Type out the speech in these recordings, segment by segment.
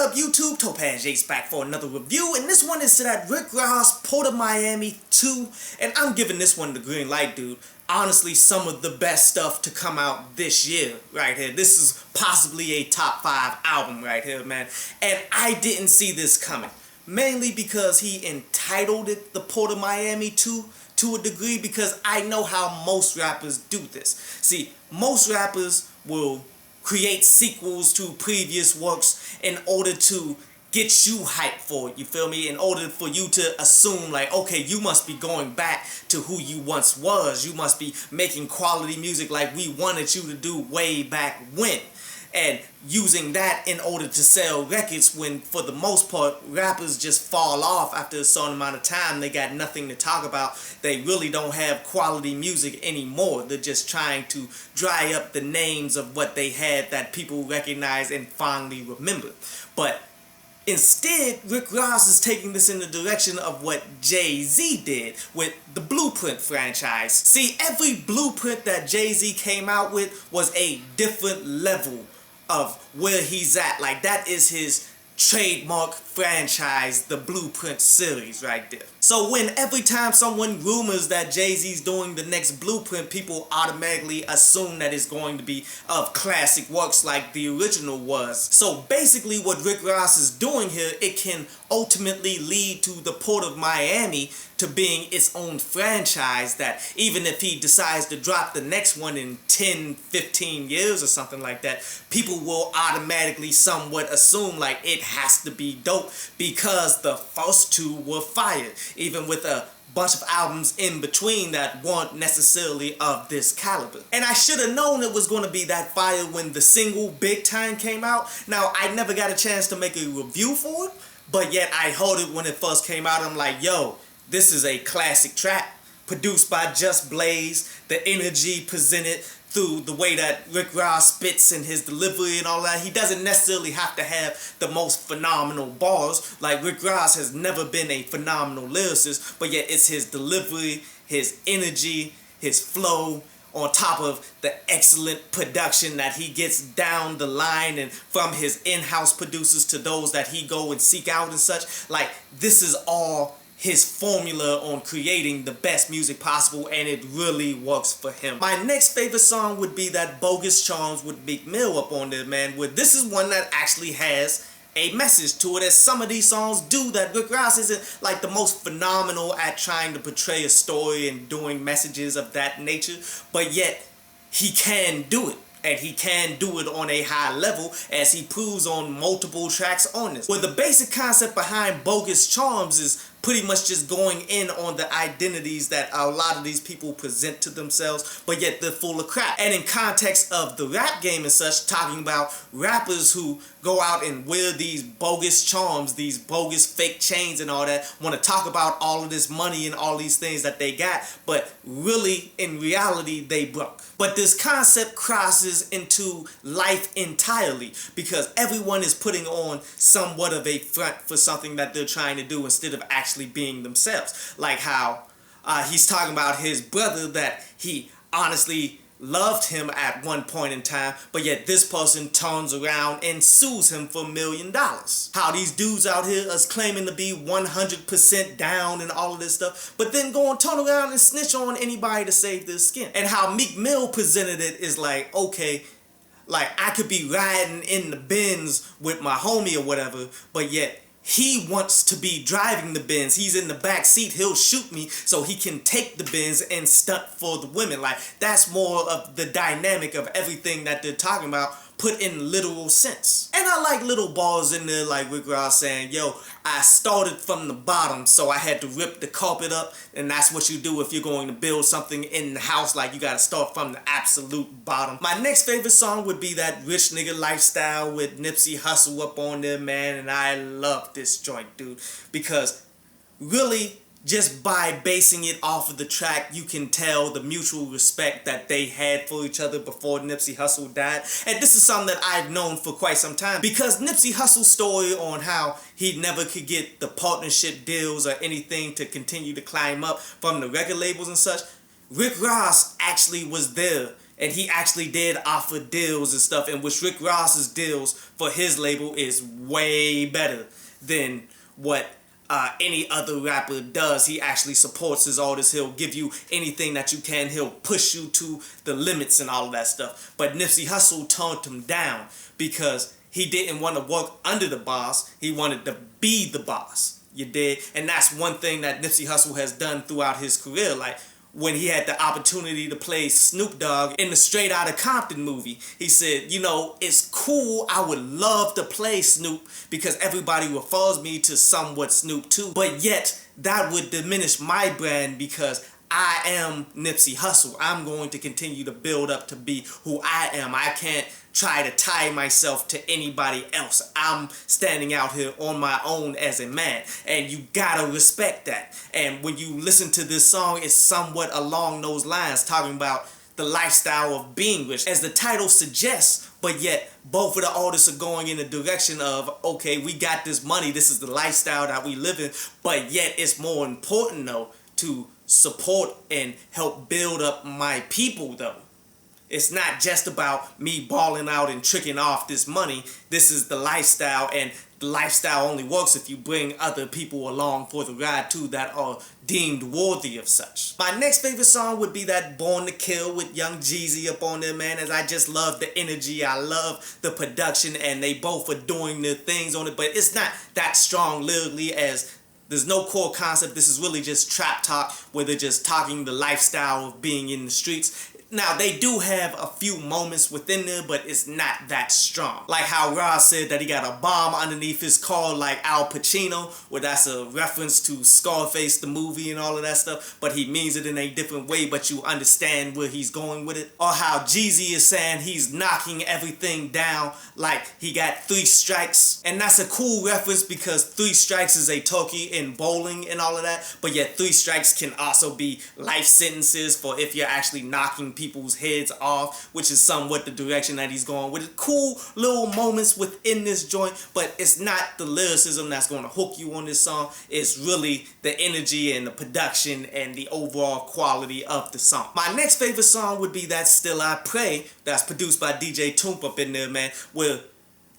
up, YouTube? Topaz Jake's back for another review, and this one is to that Rick Ross Port of Miami 2, and I'm giving this one the green light, dude. Honestly, some of the best stuff to come out this year, right here. This is possibly a top 5 album right here, man, and I didn't see this coming. Mainly because he entitled it the Port of Miami 2 to a degree, because I know how most rappers do this. See, most rappers will create sequels to previous works in order to get you hyped for it, you feel me? In order for you to assume like, okay, you must be going back to who you once was. You must be making quality music like we wanted you to do way back when. And using that in order to sell records, when for the most part rappers just fall off after a certain amount of time. They got nothing to talk about. They really don't have quality music anymore. They're just trying to dry up the names of what they had that people recognize and fondly remember. But instead, Rick Ross is taking this in the direction of what Jay-Z did with the Blueprint franchise. See, every blueprint that Jay-Z came out with was a different level of where he's at. Like, that is his trademark franchise, the Blueprint series right there. So when every time someone rumors that Jay-Z's doing the next Blueprint, people automatically assume that it's going to be of classic works like the original was. So basically what Rick Ross is doing here, it can ultimately lead to the Port of Miami to being its own franchise, that even if he decides to drop the next one in 10, 15 years or something like that, people will automatically somewhat assume like it has to be dope because the first two were fire, even with a bunch of albums in between that weren't necessarily of this caliber. And I should have known it was going to be that fire when the single Big Time came out. Now, I never got a chance to make a review for it, but yet I heard it when it first came out. I'm like, yo, this is a classic track produced by Just Blaze. The energy presented through the way that Rick Ross spits and his delivery and all that. He doesn't necessarily have to have the most phenomenal bars. Like, Rick Ross has never been a phenomenal lyricist, but yet it's his delivery, his energy, his flow, on top of the excellent production that he gets down the line, and from his in-house producers to those that he go and seek out and such. Like, this is all his formula on creating the best music possible, and it really works for him. My next favorite song would be that Bogus Charms with Meek Mill up on there, man. Where this is one that actually has a message to it, as some of these songs do that Rick Ross isn't like the most phenomenal at trying to portray a story and doing messages of that nature, but yet he can do it. And he can do it on a high level, as he proves on multiple tracks on this. Where the basic concept behind Bogus Charms is pretty much just going in on the identities that a lot of these people present to themselves, but yet they're full of crap. And in context of the rap game and such, talking about rappers who go out and wear these bogus charms, these bogus fake chains and all that, want to talk about all of this money and all these things that they got, but really, in reality, they broke. But this concept crosses into life entirely, because everyone is putting on somewhat of a front for something that they're trying to do instead of actually being themselves. Like how he's talking about his brother, that he honestly loved him at one point in time, but yet this person turns around and sues him for $1 million. How these dudes out here is claiming to be 100% down and all of this stuff, but then go and turn around and snitch on anybody to save their skin. And how Meek Mill presented it is like, okay, like I could be riding in the Benz with my homie or whatever, but yet he wants to be driving the Benz. He's in the back seat. He'll shoot me so he can take the Benz and stunt for the women. Like, that's more of the dynamic of everything that they're talking about, put in literal sense. And I like little bars in there, like Rick Ross saying, yo, I started from the bottom, so I had to rip the carpet up, and that's what you do if you're going to build something in the house. Like, you gotta start from the absolute bottom. My next favorite song would be that Rich Nigga Lifestyle with Nipseyhussle up on there, man, and I love this joint, dude, because really, just by basing it off of the track, you can tell the mutual respect that they had for each other before Nipsey Hussle died. And this is something that I've known for quite some time, because Nipsey Hussle's story on how he never could get the partnership deals or anything to continue to climb up from the record labels and such, Rick Ross actually was there And he actually did offer deals and stuff, in which Rick Ross's deals for his label is way better than what any other rapper does. He actually supports his artists. He'll give you anything that you can. He'll push you to the limits and all of that stuff. But Nipsey Hussle turned him down because he didn't want to work under the boss. He wanted to be the boss. You dig? And that's one thing that Nipsey Hussle has done throughout his career. Like, when he had the opportunity to play Snoop Dogg in the Straight Outta Compton movie, he said, you know, it's cool, I would love to play Snoop because everybody refers me to somewhat Snoop too, but yet that would diminish my brand because I am Nipsey Hussle. I'm going to continue to build up to be who I am. I can't try to tie myself to anybody else. I'm standing out here on my own as a man, and you gotta respect that. And when you listen to this song, it's somewhat along those lines, talking about the lifestyle of being rich, as the title suggests, but yet both of the artists are going in the direction of, okay, we got this money, this is the lifestyle that we live in, but yet it's more important though to support and help build up my people though. It's not just about me balling out and tricking off this money. This is the lifestyle, and the lifestyle only works if you bring other people along for the ride too that are deemed worthy of such. My next favorite song would be that Born to Kill with Young Jeezy up on there, man, as I just love the energy. I love the production, and they both are doing their things on it, but it's not that strong lyrically, as there's no core concept. This is really just trap talk where they're just talking the lifestyle of being in the streets. Now, they do have a few moments within there, but it's not that strong. Like how Ross said that he got a bomb underneath his car like Al Pacino, where that's a reference to Scarface, the movie, and all of that stuff, but he means it in a different way, but you understand where he's going with it. Or how Jeezy is saying he's knocking everything down like he got 3 strikes. And that's a cool reference because 3 strikes is a turkey in bowling and all of that, but yet 3 strikes can also be life sentences for if you're actually knocking people's heads off, which is somewhat the direction that he's going with it. Cool little moments within this joint, but it's not the lyricism that's going to hook you on this song. It's really the energy and the production and the overall quality of the song. My next favorite song would be that Still I Pray, that's produced by DJ Toomp up in there, man, where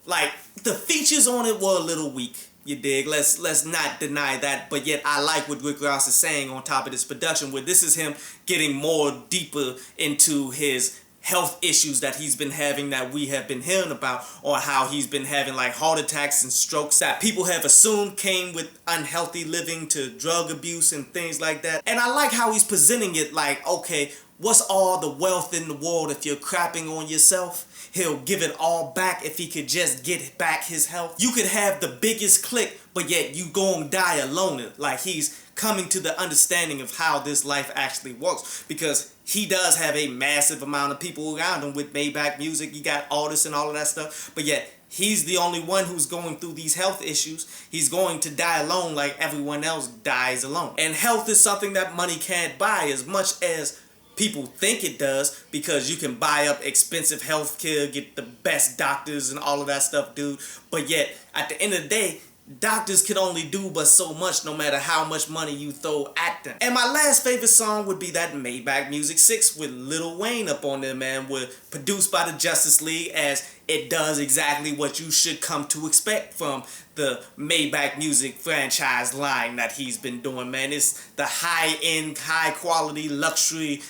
like the features on it were a little weak. You dig? Let's not deny that, but yet I like what Rick Ross is saying on top of this production, where this is him getting more deeper into his health issues that he's been having, that we have been hearing about, or how he's been having like heart attacks and strokes that people have assumed came with unhealthy living to drug abuse and things like that. And I like how he's presenting it like, okay, what's all the wealth in the world if you're crapping on yourself? He'll give it all back if he could just get back his health. You could have the biggest clique, but yet you gon' die alone. Like, he's coming to the understanding of how this life actually works, because he does have a massive amount of people around him with Maybach Music. He got artists and all of that stuff, but yet he's the only one who's going through these health issues. He's going to die alone like everyone else dies alone. And health is something that money can't buy as much as people think it does, because you can buy up expensive health care, get the best doctors and all of that stuff, dude. But yet, at the end of the day, doctors can only do but so much no matter how much money you throw at them. And my last favorite song would be that Maybach Music 6 with Lil Wayne up on there, man, produced by the Justice League, as it does exactly what you should come to expect from the Maybach Music franchise line that he's been doing, man. It's the high-end, high-quality, luxury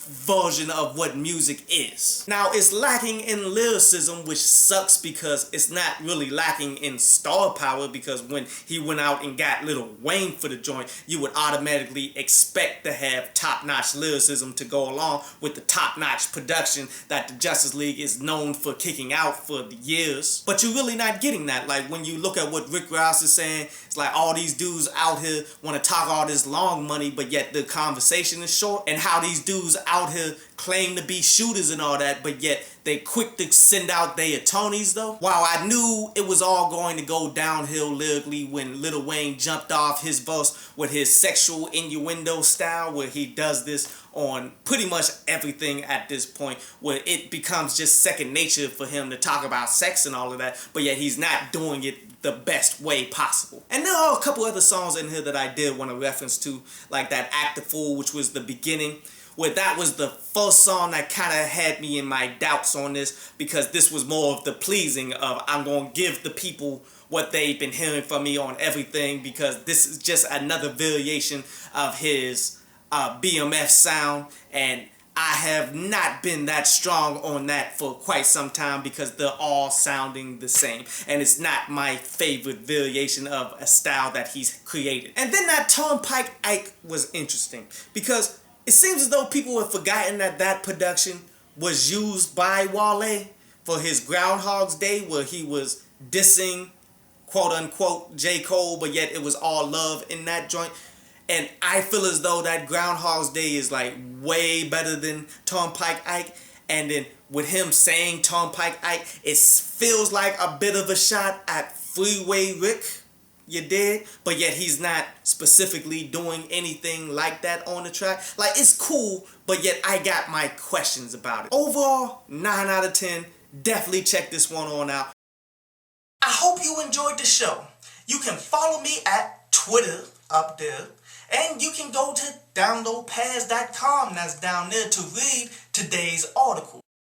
version of what music is. Now, it's lacking in lyricism, which sucks because it's not really lacking in star power, because when he went out and got Lil Wayne for the joint, you would automatically expect to have top-notch lyricism to go along with the top-notch production that the Justice League is known for kicking out for the years. But you're really not getting that. Like, when you look at what Rick Ross is saying, it's like all these dudes out here want to talk all this long money, but yet the conversation is short, and how these dudes out here claim to be shooters and all that, but yet they quick to send out their attorneys though. While I knew it was all going to go downhill lyrically when Lil Wayne jumped off his verse with his sexual innuendo style, where he does this on pretty much everything at this point, where it becomes just second nature for him to talk about sex and all of that, but yet he's not doing it the best way possible. And there are a couple other songs in here that I did want to reference to, like that Act the Fool, which was the beginning, where that was the first song that kind of had me in my doubts on this, because this was more of the pleasing of I'm going to give the people what they've been hearing from me on everything, because this is just another variation of his BMF sound, and I have not been that strong on that for quite some time because they're all sounding the same, and it's not my favorite variation of a style that he's created. And then that Turnpike Ike was interesting because it seems as though people have forgotten that that production was used by Wale for his Groundhog's Day, where he was dissing quote unquote J. Cole, but yet it was all love in that joint. And I feel as though that Groundhog's Day is like way better than Turnpike Ike. And then with him saying Turnpike Ike, it feels like a bit of a shot at Freeway Rick, you did? But yet he's not specifically doing anything like that on the track. Like, it's cool, but yet I got my questions about it. Overall, 9 out of 10. Definitely check this one on out. I hope you enjoyed the show. You can follow me at Twitter up there. And you can go to downloadpads.com, that's down there, to read today's article.